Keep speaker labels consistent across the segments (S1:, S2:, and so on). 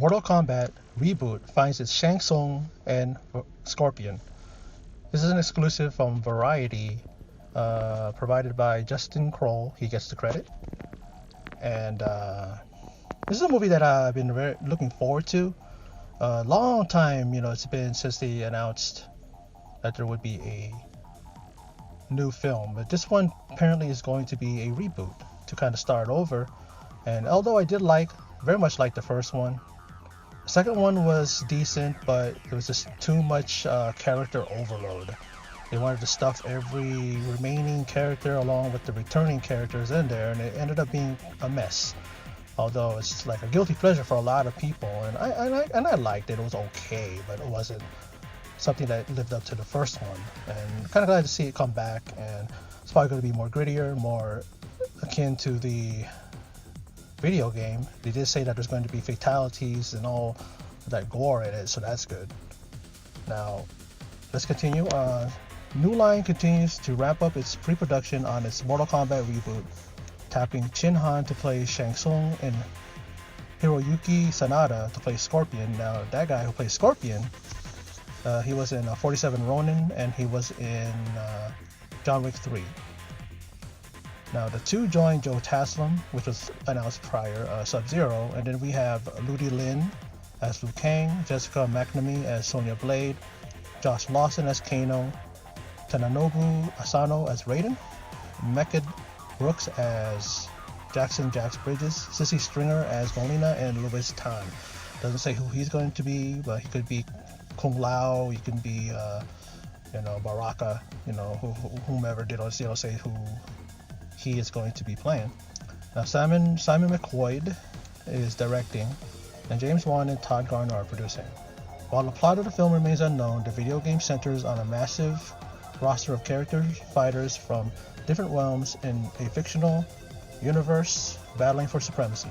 S1: Mortal Kombat Reboot finds its Shang Tsung and Scorpion. This is an exclusive from Variety, provided by Justin Kroll. He gets the credit. And this is a movie that I've been looking forward to. A long time, it's been since they announced that there would be a new film. But this one apparently is going to be a reboot to kind of start over. And although I did very much like the first one, the second one was decent, but it was just too much character overload. They wanted to stuff every remaining character along with the returning characters in there, and it ended up being a mess. Although it's like a guilty pleasure for a lot of people, and I liked it. It was okay, but it wasn't something that lived up to the first one. And kind of glad to see it come back, and it's probably going to be more grittier, more akin to the video game. They did say that there's going to be fatalities and all that gore in it, so that's good. Now, let's continue. New Line continues to ramp up its pre-production on its Mortal Kombat reboot, tapping Chin Han to play Shang Tsung and Hiroyuki Sanada to play Scorpion. Now, that guy who plays Scorpion, he was in 47 Ronin, and he was in John Wick 3. Now, the two joined Joe Taslim, which was announced prior, Sub-Zero, and then we have Ludi Lin as Liu Kang, Jessica McNamee as Sonya Blade, Josh Lawson as Kano, Tananobu Asano as Raiden, Mekad Brooks as Jackson Jax Bridges, Sissy Stringer as Molina, and Louis Tan. Doesn't say who he's going to be, but he could be Kung Lao, he can be, Baraka, whomever did say who he is going to be playing. Now, Simon McQuoid is directing, and James Wan and Todd Garner are producing. While the plot of the film remains unknown, the video game centers on a massive roster of characters, fighters from different realms in a fictional universe battling for supremacy.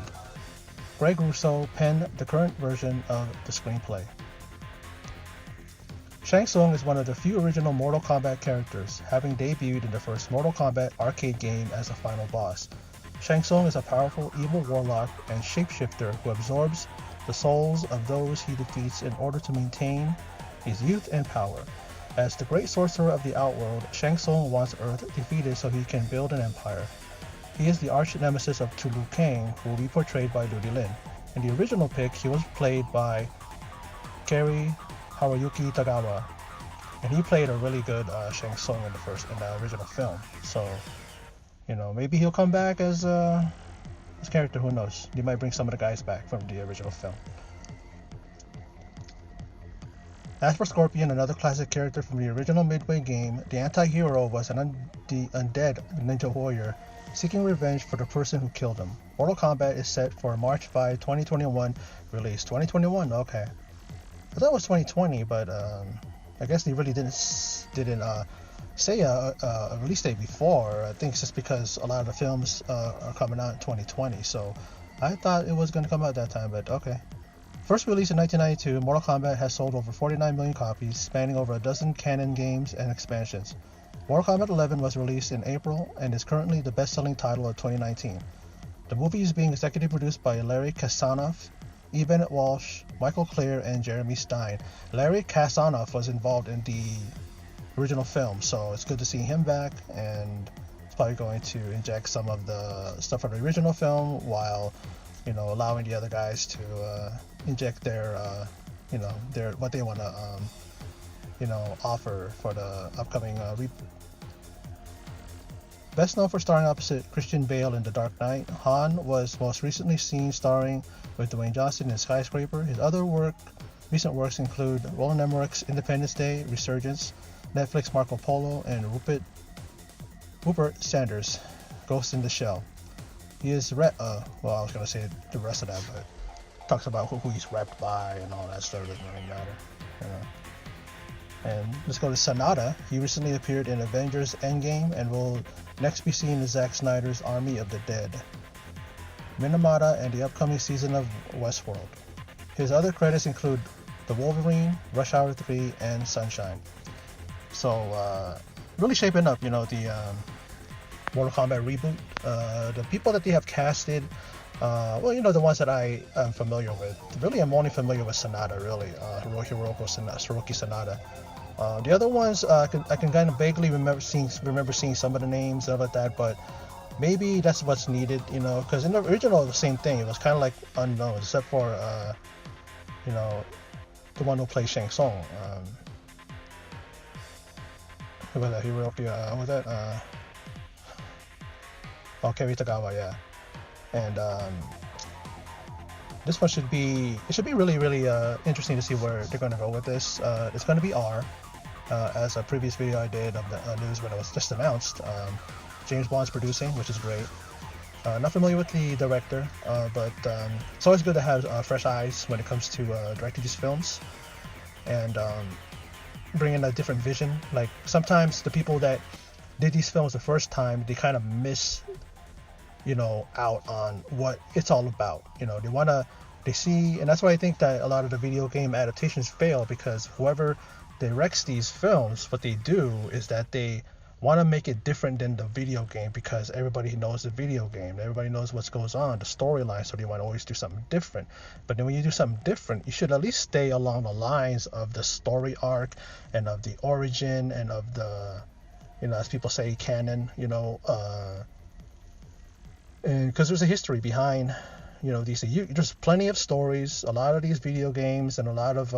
S1: Greg Russo penned the current version of the screenplay. Shang Tsung is one of the few original Mortal Kombat characters, having debuted in the first Mortal Kombat arcade game as a final boss. Shang Tsung is a powerful evil warlock and shapeshifter who absorbs the souls of those he defeats in order to maintain his youth and power. As the great sorcerer of the outworld, Shang Tsung wants Earth defeated so he can build an empire. He is the arch nemesis of Liu Kang, who will be portrayed by Ludi Lin. In the original pick, he was played by Kari Haruyuki Tagawa, and he played a really good Shang Tsung in the original film. So, maybe he'll come back as his character. Who knows? He might bring some of the guys back from the original film. As for Scorpion, another classic character from the original Midway game, the anti-hero was an undead ninja warrior seeking revenge for the person who killed him. Mortal Kombat is set for March 5, 2021 release. 2021? Okay. I thought it was 2020, but I guess they really didn't say a release date before. I think it's just because a lot of the films are coming out in 2020, so I thought it was going to come out that time, but okay. First released in 1992, Mortal Kombat has sold over 49 million copies, spanning over a dozen canon games and expansions. Mortal Kombat 11 was released in April and is currently the best-selling title of 2019. The movie is being executive produced by Larry Kasanoff, E. Bennett Walsh, Michael Clear, and Jeremy Stein. Larry Kasanoff was involved in the original film, so it's good to see him back, and it's probably going to inject some of the stuff from the original film while allowing the other guys to inject their what they want to offer for the upcoming Best known for starring opposite Christian Bale in The Dark Knight, Han was most recently seen starring with Dwayne Johnson in Skyscraper. His other recent works include Roland Emmerich's Independence Day, Resurgence, Netflix Marco Polo, and Rupert Sanders' Ghost in the Shell. He is I was going to say the rest of that, but talks about who he's repped by and all that stuff. Doesn't really matter. And let's go to Sanada. He recently appeared in Avengers Endgame and will next be seen in Zack Snyder's Army of the Dead, Minamata, and the upcoming season of Westworld. His other credits include The Wolverine, Rush Hour 3, and Sunshine. So, really shaping up, the Mortal Kombat Reboot. The people that they have casted, well, the ones that I am familiar with. Really, I'm only familiar with Sanada, really. Hiroki Sanada. The other ones, I can kind of vaguely remember seeing some of the names, stuff like that, but maybe that's what's needed, because in the original, the same thing. It was kind of like unknown, except for, the one who plays Shang Tsung. Who was that? Hiroki, what was that? Kerry Tagawa, yeah. And this one should be really, really interesting to see where they're going to go with this. It's going to be R, as a previous video I did of the news when it was just announced. James Bond's producing, which is great. Not familiar with the director, but it's always good to have fresh eyes when it comes to directing these films, and bring in a different vision. Like sometimes the people that did these films the first time, they kind of miss, out on what it's all about. They see, and that's why I think that a lot of the video game adaptations fail, because whoever directs these films, what they do is that they want to make it different than the video game, because everybody knows the video game, everybody knows what goes on, the storyline, so they want to always do something different. But then when you do something different, you should at least stay along the lines of the story arc and of the origin and of the, as people say, canon, and because there's a history behind, there's plenty of stories, a lot of these video games, and a lot of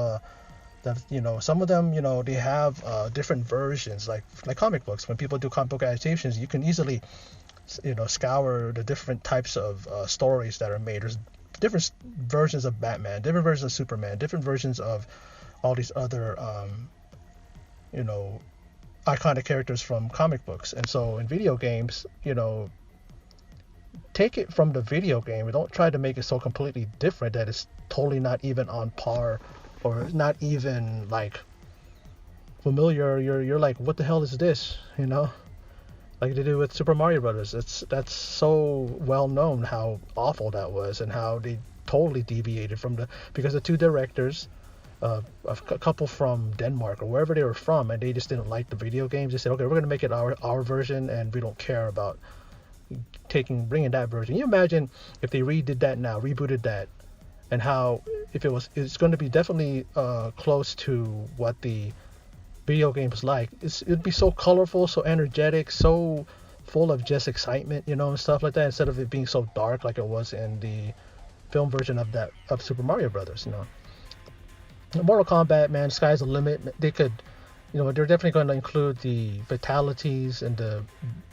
S1: some of them, they have different versions, like comic books. When people do comic book adaptations, you can easily, scour the different types of stories that are made. There's different versions of Batman, different versions of Superman, different versions of all these other, iconic characters from comic books. And so in video games, take it from the video game. Don't try to make it so completely different that it's totally not even on par, or not even like familiar. You're like, what the hell is this? Like they did with Super Mario Brothers. That's so well known how awful that was, and how they totally deviated from because the two directors, a couple from Denmark or wherever they were from, and they just didn't like the video games. They said, okay, we're gonna make it our version, and we don't care about bringing that version. Can you imagine if they rebooted that, and how it's going to be definitely close to what the video game is like. It'd be so colorful, so energetic, so full of just excitement, and stuff like that, instead of it being so dark like it was in the film version of Super Mario Brothers. Mortal Kombat, man, sky's the limit. They could, they're definitely going to include the fatalities and the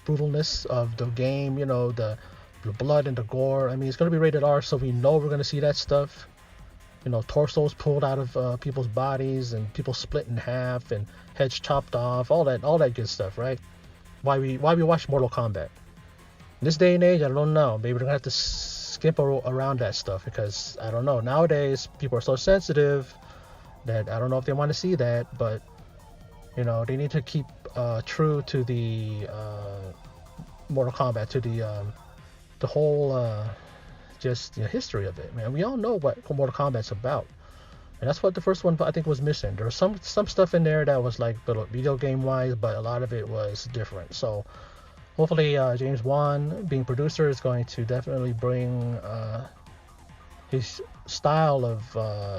S1: brutalness of the game, the blood and the gore. I mean, it's going to be rated R, so we know we're going to see that stuff. Torsos pulled out of people's bodies, and people split in half, and heads chopped off, all that good stuff, right? Why we watch Mortal Kombat? In this day and age, I don't know. Maybe we're going to have to skip around that stuff, because I don't know. Nowadays, people are so sensitive that I don't know if they want to see that, but they need to keep true to the Mortal Kombat, to the whole just history of it, man. We all know what Mortal Kombat's about, and that's what the first one I think was missing. There was some stuff in there that was like video game wise, but a lot of it was different. So hopefully James Wan, being producer, is going to definitely bring his style of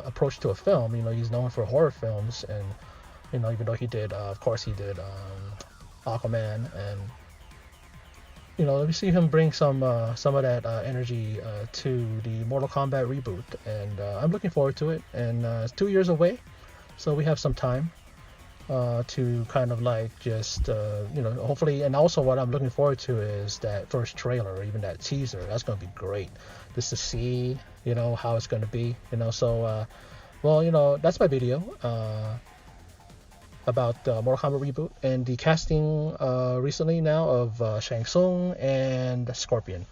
S1: approach to a film. He's known for horror films, and even though he did of course he did Aquaman, and let me see him bring some of that energy to the Mortal Kombat reboot, and I'm looking forward to it. And it's 2 years away, so we have some time to kind of like just hopefully. And also what I'm looking forward to is that first trailer, or even that teaser. That's going to be great, just to see how it's going to be. So that's my video about Mortal Kombat Reboot, and the casting recently now of Shang Tsung and Scorpion.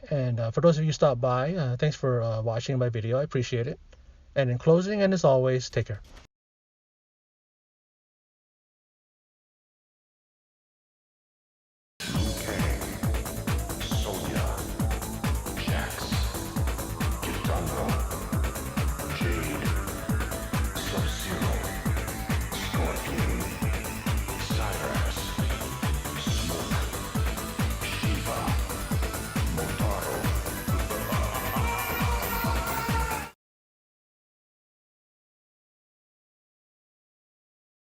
S1: And for those of you who stopped by, thanks for watching my video. I appreciate it. And in closing, and as always, take care.